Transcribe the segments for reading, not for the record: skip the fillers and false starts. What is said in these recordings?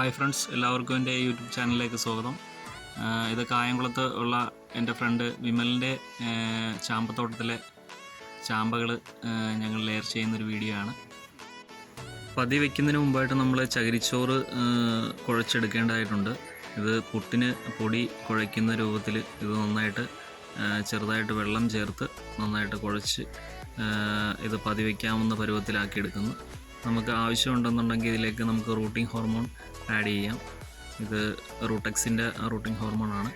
Hi friends, എല്ലാവർക്കും എൻ്റെ YouTube ചാനലിലേക്ക് സ്വാഗതം. ഇത് കായംകുളത്ത് ഉള്ള എൻ്റെ ഫ്രണ്ട് വിമലിൻ്റെ ചാമ്പത്തോട്ടത്തിലെ ചാമ്പകൾ ഞങ്ങൾ ലെയർ ചെയ്യുന്നൊരു വീഡിയോ ആണ്. പതി വയ്ക്കുന്നതിന് മുമ്പായിട്ട് നമ്മൾ ചകിരിച്ചോറ് കുഴച്ചെടുക്കേണ്ടതായിട്ടുണ്ട്. ഇത് പുട്ടിന് പൊടി കുഴയ്ക്കുന്ന രൂപത്തിൽ ഇത് നന്നായിട്ട് ചെറുതായിട്ട് വെള്ളം ചേർത്ത് നന്നായിട്ട് കുഴച്ച് ഇത് പതി വയ്ക്കാവുന്ന പരുവത്തിലാക്കിയെടുക്കുന്നു. നമുക്ക് ആവശ്യമുണ്ടെന്നുണ്ടെങ്കിൽ ഇതിലേക്ക് നമുക്ക് റൂട്ടിംഗ് ഹോർമോൺ ആഡ് ചെയ്യാം. ഇത് റൂട്ടെക്സിൻ്റെ റൂട്ടിംഗ് ഹോർമോണാണ്.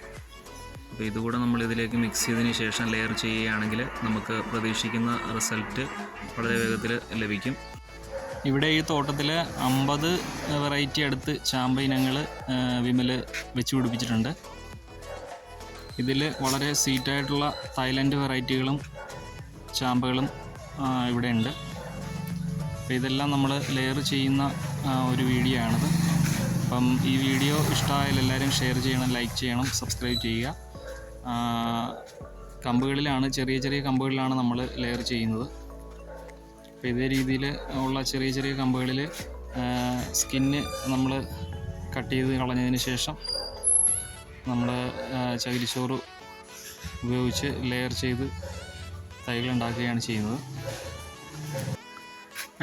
അപ്പോൾ ഇതുകൂടെ നമ്മൾ ഇതിലേക്ക് മിക്സ് ചെയ്തതിന് ശേഷം ലെയർ ചെയ്യുകയാണെങ്കിൽ നമുക്ക് പ്രതീക്ഷിക്കുന്ന റിസൾട്ട് വളരെ വേഗത്തിൽ ലഭിക്കും. ഇവിടെ ഈ തോട്ടത്തിൽ 50 വെറൈറ്റി അടുത്ത് ചാമ്പ ഇനങ്ങൾ വിമൽ വെച്ച് പിടിപ്പിച്ചിട്ടുണ്ട്. ഇതിൽ വളരെ സ്വീറ്റായിട്ടുള്ള തായ്ലൻഡ് വെറൈറ്റികളും ചാമ്പകളും ഇവിടെ ഉണ്ട്. അപ്പോൾ ഇതെല്ലാം നമ്മൾ ലെയർ ചെയ്യുന്ന ഒരു വീഡിയോ ആണിത്. അപ്പം ഈ വീഡിയോ ഇഷ്ടമായാൽ എല്ലാവരും ഷെയർ ചെയ്യണം, ലൈക്ക് ചെയ്യണം, സബ്സ്ക്രൈബ് ചെയ്യുക. കമ്പുകളിലാണ്, ചെറിയ ചെറിയ കമ്പുകളിലാണ് നമ്മൾ ലെയർ ചെയ്യുന്നത്. അപ്പോൾ ഇതേ രീതിയിൽ ഉള്ള ചെറിയ ചെറിയ കമ്പുകളിൽ സ്കിന്ന് നമ്മൾ കട്ട് ചെയ്ത് കളഞ്ഞതിന് ശേഷം നമ്മൾ ചകിരിച്ചോറ് ഉപയോഗിച്ച് ലെയർ ചെയ്ത് തൈകളുണ്ടാക്കുകയാണ് ചെയ്യുന്നത്.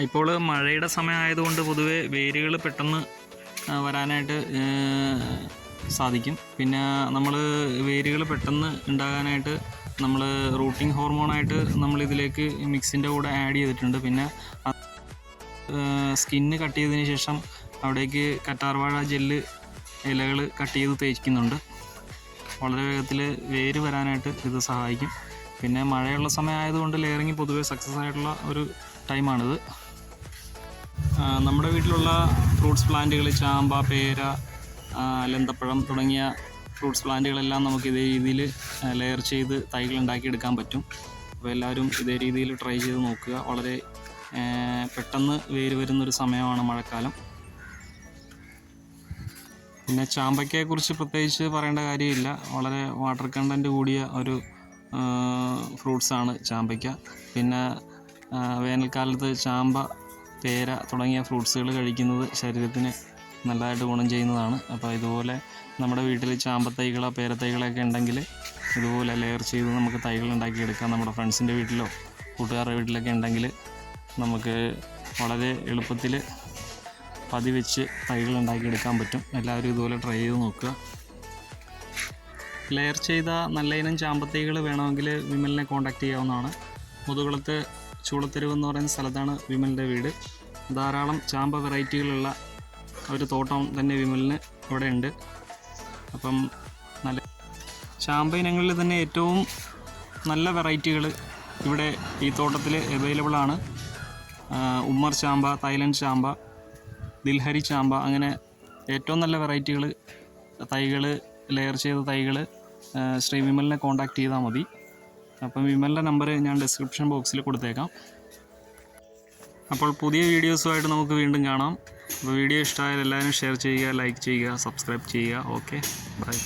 ഇപ്പോൾ മഴയുടെ സമയമായതുകൊണ്ട് പൊതുവെ വേരുകൾ പെട്ടെന്ന് വരാനായിട്ട് സാധിക്കും. പിന്നെ നമ്മൾ വേരുകൾ പെട്ടെന്ന് ഉണ്ടാകാനായിട്ട് നമ്മൾ റൂട്ടിംഗ് ഹോർമോണായിട്ട് നമ്മളിതിലേക്ക് മിക്സിൻ്റെ കൂടെ ആഡ് ചെയ്തിട്ടുണ്ട്. പിന്നെ സ്കിന്ന് കട്ട് ചെയ്തതിന് ശേഷം അവിടേക്ക് കറ്റാർവാഴ ജെല്ല് ഇലകൾ കട്ട് ചെയ്ത് തേക്കുന്നുണ്ട്. വളരെ വേഗത്തിൽ വേര് വരാനായിട്ട് ഇത് സഹായിക്കും. പിന്നെ മഴയുള്ള സമയമായതുകൊണ്ട് ലെയറിങ് പൊതുവെ സക്സസ് ആയിട്ടുള്ള ഒരു ടൈമാണിത്. നമ്മുടെ വീട്ടിലുള്ള ഫ്രൂട്ട്സ് പ്ലാന്റുകൾ, ചാമ്പ, പേര, ലന്തപ്പഴം തുടങ്ങിയ ഫ്രൂട്ട്സ് പ്ലാന്റുകളെല്ലാം നമുക്ക് ഇതേ രീതിയിൽ ലെയർ ചെയ്ത് തൈകൾ ഉണ്ടാക്കിയെടുക്കാൻ പറ്റും. അപ്പോൾ എല്ലാവരും ഇതേ രീതിയിൽ ട്രൈ ചെയ്ത് നോക്കുക. വളരെ പെട്ടെന്ന് വേര് വരുന്നൊരു സമയമാണ് മഴക്കാലം. പിന്നെ ചാമ്പയ്ക്കയെക്കുറിച്ച് പ്രത്യേകിച്ച് പറയേണ്ട കാര്യമില്ല. വളരെ വാട്ടർ കണ്ടൻറ്റ് കൂടിയ ഒരു ഫ്രൂട്ട്സാണ് ചാമ്പയ്ക്ക. പിന്നെ വേനൽക്കാലത്ത് ചാമ്പ, പേര തുടങ്ങിയ ഫ്രൂട്ട്സുകൾ കഴിക്കുന്നത് ശരീരത്തിന് നല്ലതായിട്ട് ഗുണം ചെയ്യുന്നതാണ്. അപ്പോൾ ഇതുപോലെ നമ്മുടെ വീട്ടിൽ ചാമ്പത്തൈകളോ പേരത്തൈകളൊക്കെ ഉണ്ടെങ്കിൽ ഇതുപോലെ ലെയർ ചെയ്ത് നമുക്ക് തൈകൾ ഉണ്ടാക്കിയെടുക്കാം. നമ്മുടെ ഫ്രണ്ട്സിൻ്റെ വീട്ടിലോ കൂട്ടുകാരുടെ വീട്ടിലൊക്കെ ഉണ്ടെങ്കിൽ നമുക്ക് വളരെ എളുപ്പത്തിൽ പതി വെച്ച് തൈകൾ ഉണ്ടാക്കിയെടുക്കാൻ പറ്റും. എല്ലാവരും ഇതുപോലെ ട്രൈ ചെയ്ത് നോക്കുക. ലെയർ ചെയ്ത നല്ല ഇനം ചാമ്പത്തൈകൾ വേണമെങ്കിൽ വിമലിനെ കോൺടാക്റ്റ് ചെയ്യാവുന്നതാണ്. മുതുകുളത്ത് ചൂളത്തെരുവ് എന്ന് പറയുന്ന സ്ഥലത്താണ് വിമലിൻ്റെ വീട്. ധാരാളം ചാമ്പ വെറൈറ്റികളുള്ള ഒരു തോട്ടം തന്നെ വിമലിന് ഇവിടെ ഉണ്ട്. അപ്പം നല്ല ചാമ്പ ഇനങ്ങളിൽ തന്നെ ഏറ്റവും നല്ല വെറൈറ്റികൾ ഇവിടെ ഈ തോട്ടത്തിൽ അവൈലബിളാണ്. ഉമ്മർ ചാമ്പ, തായ്ലൻഡ് ചാമ്പ, ദിൽഹരി ചാമ്പ, അങ്ങനെ ഏറ്റവും നല്ല വെറൈറ്റികൾ തൈകൾ, ലെയർ ചെയ്ത തൈകൾ ശ്രീ വിമലിനെ കോൺടാക്റ്റ് ചെയ്താൽ മതി. അപ്പം വിമലിൻ്റെ നമ്പർ ഞാൻ ഡിസ്ക്രിപ്ഷൻ ബോക്സിൽ കൊടുത്തേക്കാം. അപ്പോൾ പുതിയ വീഡിയോസുമായിട്ട് നമുക്ക് വീണ്ടും കാണാം. അപ്പോൾ വീഡിയോ ഇഷ്ടമായാൽ എല്ലാവരും ഷെയർ ചെയ്യുക, ലൈക്ക് ചെയ്യുക, സബ്സ്ക്രൈബ് ചെയ്യുക. Okay, by.